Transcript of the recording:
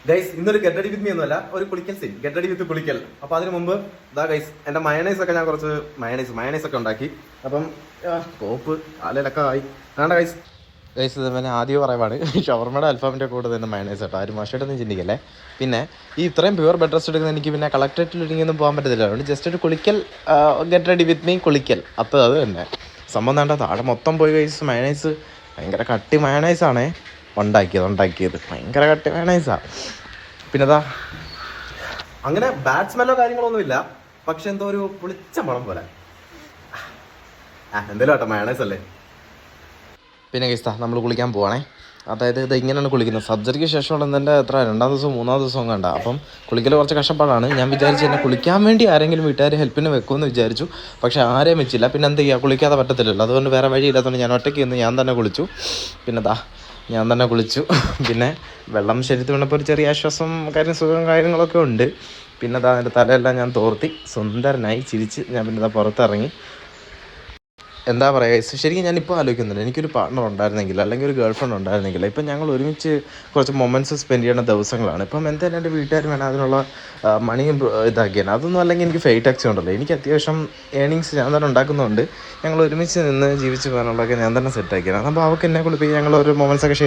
Guys ഇന്നൊരു get ready with me ഒന്നുമല്ല, ഒരു കുളിക്കൽ സീൻ, ഗെറ്റ് റെഡി വിത്ത് കുളിക്കൽ. അപ്പൊ അതിന് മുമ്പ് ഇതാ ഗൈസ് എന്റെ മയണൈസ് ഒക്കെ ഞാൻ കുറച്ച് മയണൈസ് ഒക്കെ ഉണ്ടാക്കി. അപ്പം കോപ്പ് കാലയിലൊക്കെ ആയി വേണ്ട ഗൈസ്. ഗൈസ് ഇത് പിന്നെ ആദ്യം പറയുവാണ്, ഷവർമയുടെ അൽഫാമിന്റെ കൂടെ തന്നെ മയണൈസ് കേട്ടോ, ആരും മോശമായിട്ടൊന്നും ചിന്തിക്കല്ലേ. പിന്നെ ഈ ഇത്രയും പ്യുവർ ബെഡ് റെസ്റ്റ് എടുക്കുന്ന എനിക്ക് പിന്നെ കളക്ടറേറ്റിൽ ഒരുങ്ങിയൊന്നും പോകാൻ പറ്റത്തില്ല. അതുകൊണ്ട് ജസ്റ്റ് ഒരു കുളിക്കൽ, ഗെറ്റ് റെഡി വിത്ത് മീ കുളിക്കൽ. അപ്പോൾ അത് തന്നെ സംഭവം വേണ്ട. താഴെ മൊത്തം പോയി ഗൈസ്. മയണൈസ് ഭയങ്കര കട്ടി മയണൈസാണേ ഉണ്ടാക്കിയത് ഭയങ്കര കട്ടി മയണൈസാണ്. പിന്നെതാ അങ്ങനെ ബാഡ് സ്മെല്ലോ കാര്യങ്ങളൊന്നുമില്ല, പക്ഷെ എന്തോ ഒരു പുളിച്ച മണം പോലെ. എന്തേലും കേട്ടോ, മയണൈസ് അല്ലേ. പിന്നെ ഗൈസ് നമ്മൾ കുളിക്കാൻ പോവാണേ. അതായത് ഇത് ഇങ്ങനെയാണ് കുളിക്കുന്നത്. സർജറിക്ക് ശേഷമുള്ള എൻ്റെ എത്ര 2-ാം ദിവസവും 3-ാം ദിവസവും കണ്ട. അപ്പം കുളിക്കൽ കുറച്ച് കഷ്ടപ്പാടാണ്. ഞാൻ വിചാരിച്ചു എന്നെ കുളിക്കാൻ വേണ്ടി ആരെങ്കിലും വീട്ടുകാർ ഹെൽപ്പിന് വെക്കുമെന്ന് വിചാരിച്ചു. പക്ഷേ ആരെയും വെച്ചില്ല. പിന്നെ എന്ത് ചെയ്യുക, കുളിക്കാതെ പറ്റത്തില്ലല്ലോ. അതുകൊണ്ട് വേറെ വഴിയില്ലാത്തതുകൊണ്ട് ഞാൻ ഒറ്റയ്ക്ക് നിന്ന് ഞാൻ തന്നെ കുളിച്ചു. പിന്നെ ഞാൻ തന്നെ കുളിച്ചു. പിന്നെ വെള്ളം ശരീരത്തിൽ വീണപ്പോൾ ഒരു ചെറിയ ആശ്വാസം, സുഖം കാര്യങ്ങളൊക്കെ ഉണ്ട്. പിന്നെ എൻ്റെ തലയെല്ലാം ഞാൻ തോർത്തി സുന്ദരനായി ചിരിച്ച് ഞാൻ പിന്നെ പുറത്തിറങ്ങി. എന്താ പറയുക, ശരിക്കും ഞാനിപ്പോൾ ആലോചിക്കുന്നുണ്ട്, എനിക്കൊരു പാർട്ണർ ഉണ്ടായിരുന്നെങ്കിൽ, അല്ലെങ്കിൽ ഒരു ഗേൾ ഫ്രണ്ട് ഉണ്ടായിരുന്നെങ്കിൽ, ഇപ്പം ഞങ്ങൾ ഒരുമിച്ച് കുറച്ച് മൊമെൻറ്റ്സ് സ്പെൻഡ് ചെയ്യുന്ന ദിവസങ്ങളാണ്. ഇപ്പം എന്തായാലും എൻ്റെ വീട്ടുകാർ വേണം അതിനുള്ള മണിയും ഇതാക്കിയാണ്. അതൊന്നും അല്ലെങ്കിൽ എനിക്ക് ഫെയ്റ്റ് ടാക്സി ഉണ്ടല്ലോ, എനിക്ക് അത്യാവശ്യം ഏണിങ്സ് ഞാൻ തന്നെ ഉണ്ടാക്കുന്നതുകൊണ്ട് ഞങ്ങൾ ഒരുമിച്ച് നിന്ന് ജീവിച്ച് പോകാനുള്ളതൊക്കെ ഞാൻ തന്നെ സെറ്റാക്കിയാണ്. അപ്പോൾ അവൾക്ക് എന്നെ കുളിപ്പിക്കുക, ഞങ്ങൾ ഒരു മൊമെൻറ്റ്സ് ഒക്കെ